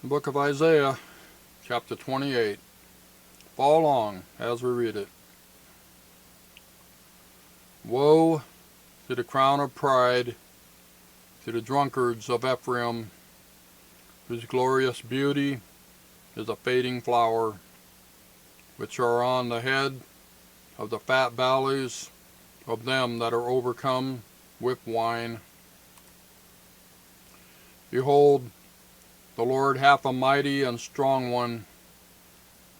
The book of Isaiah, chapter 28. Follow along as we read it. Woe to the crown of pride, to the drunkards of Ephraim, whose glorious beauty is a fading flower, which are on the head of the fat valleys of them that are overcome with wine. Behold, the Lord hath a mighty and strong one,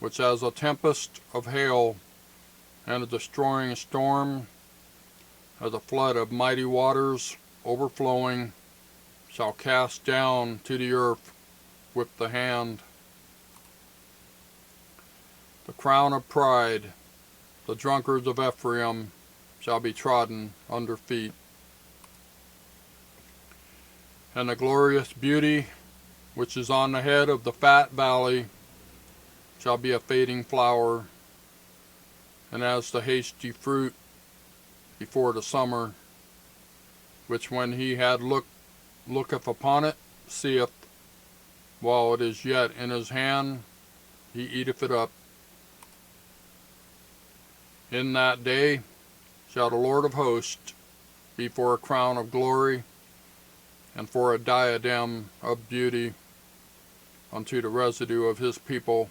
which as a tempest of hail and a destroying storm, as a flood of mighty waters overflowing, shall cast down to the earth with the hand. The crown of pride, the drunkards of Ephraim, shall be trodden under feet. And the glorious beauty which is on the head of the fat valley shall be a fading flower, and as the hasty fruit before the summer, which when he had looketh upon it, seeth, while it is yet in his hand, he eateth it up. In that day shall the Lord of hosts be for a crown of glory, and for a diadem of beauty unto the residue of his people,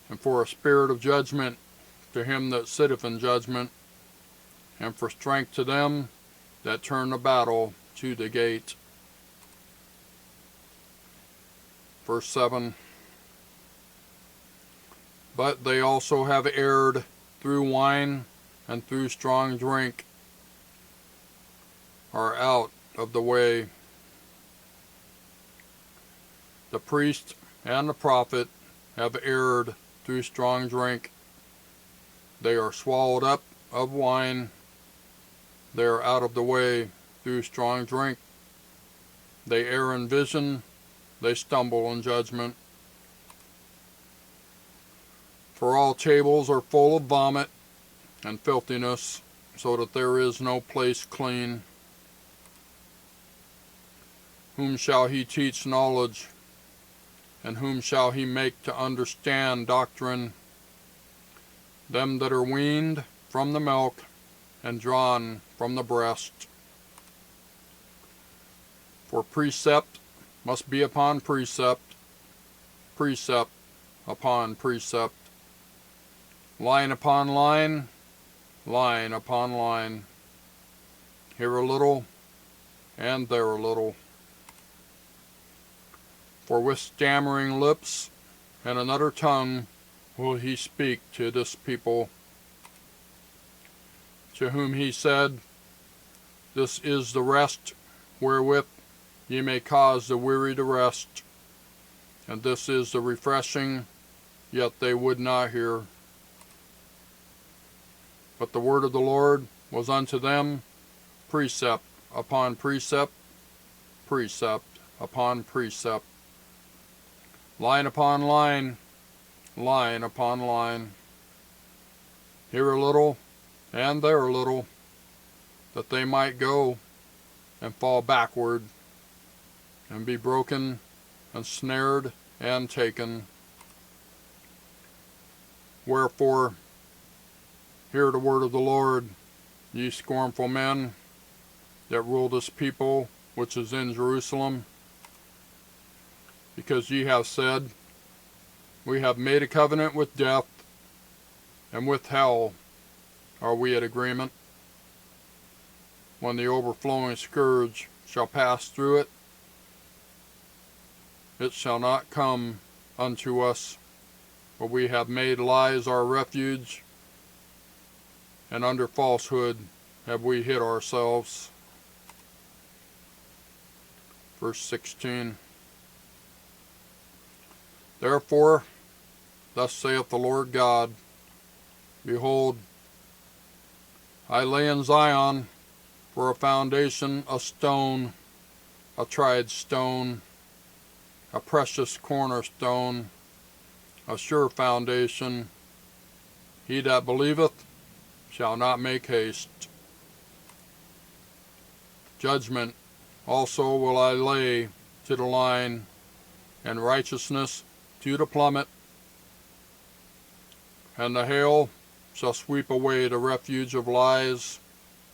and for a spirit of judgment to him that sitteth in judgment, and for strength to them that turn the battle to the gate. Verse 7. But they also have erred through wine and through strong drink, are out of the way. The priest and the prophet have erred through strong drink. They are swallowed up of wine. They are out of the way through strong drink. They err in vision. They stumble in judgment. For all tables are full of vomit and filthiness, so that there is no place clean. Whom shall he teach knowledge? And whom shall he make to understand doctrine? Them that are weaned from the milk and drawn from the breast. For precept must be upon precept, precept upon precept, line upon line, line upon line, here a little and there a little. For with stammering lips and another tongue will he speak to this people, to whom he said, This is the rest wherewith ye may cause the weary to rest, and this is the refreshing, yet they would not hear. But the word of the Lord was unto them precept upon precept, precept upon precept, line upon line, line upon line, here a little and there a little, that they might go and fall backward, and be broken and snared and taken. Wherefore, hear the word of the Lord, ye scornful men that rule this people which is in Jerusalem, because ye have said, We have made a covenant with death, and with hell are we at agreement. When the overflowing scourge shall pass through it, it shall not come unto us, for we have made lies our refuge, and under falsehood have we hid ourselves. Verse 16. Therefore, thus saith the Lord God, Behold, I lay in Zion for a foundation a stone, a tried stone, a precious cornerstone, a sure foundation. He that believeth shall not make haste. Judgment also will I lay to the line, and righteousness to the plummet. And the hail shall sweep away the refuge of lies,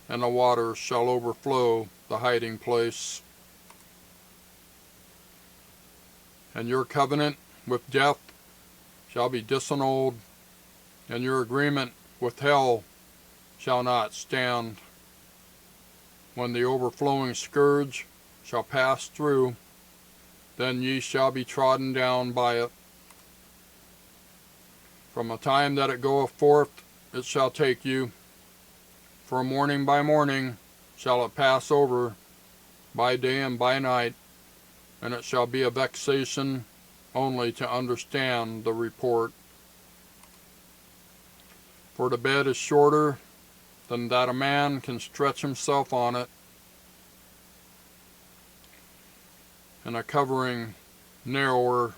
and the waters shall overflow the hiding place. And your covenant with death shall be disannulled, and your agreement with hell shall not stand. When the overflowing scourge shall pass through, then ye shall be trodden down by it. From the time that it goeth forth, it shall take you, for morning by morning shall it pass over, by day and by night, and it shall be a vexation only to understand the report. For the bed is shorter than that a man can stretch himself on it, and a covering narrower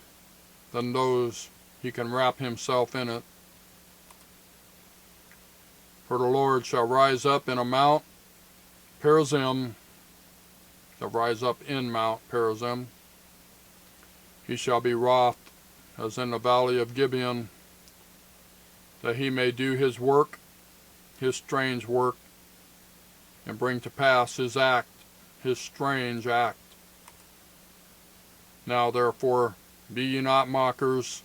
than those he can wrap himself in it. For the Lord shall rise up in a Mount Perazim, shall rise up in Mount Perazim. He shall be wroth as in the valley of Gibeon, that he may do his work, his strange work, and bring to pass his act, his strange act. Now therefore be ye not mockers,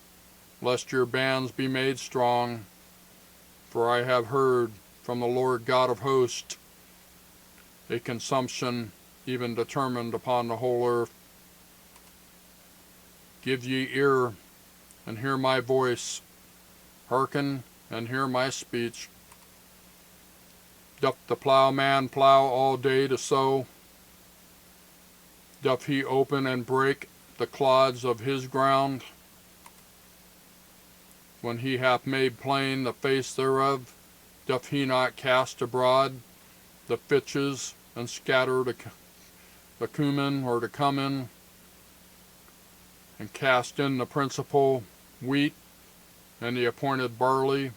lest your bands be made strong. For I have heard from the Lord God of hosts a consumption even determined upon the whole earth. Give ye ear, and hear my voice. Hearken, and hear my speech. Doth the plowman plow all day to sow? Doth he open and break the clods of his ground? When he hath made plain the face thereof, doth he not cast abroad the fitches, and scatter the cumin or the cumin, and cast in the principal wheat, and the appointed barley,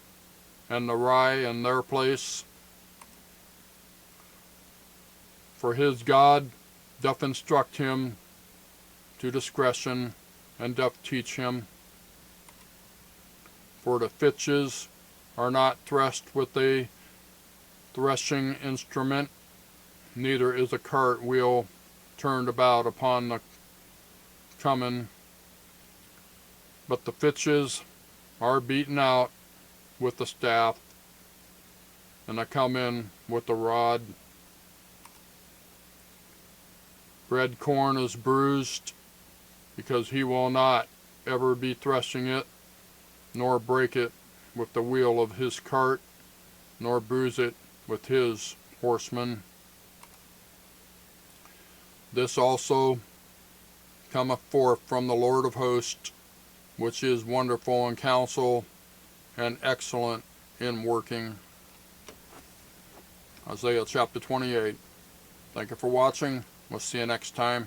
and the rye in their place? For his God doth instruct him to discretion, and doth teach him. For the fitches are not threshed with a threshing instrument, neither is a cart wheel turned about upon the cumin, but the fitches are beaten out with the staff, and the cumin with the rod. Bread corn is bruised, because he will not ever be threshing it, nor break it with the wheel of his cart, nor bruise it with his horsemen. This also cometh forth from the Lord of hosts, which is wonderful in counsel and excellent in working. Isaiah chapter 28. Thank you for watching. We'll see you next time.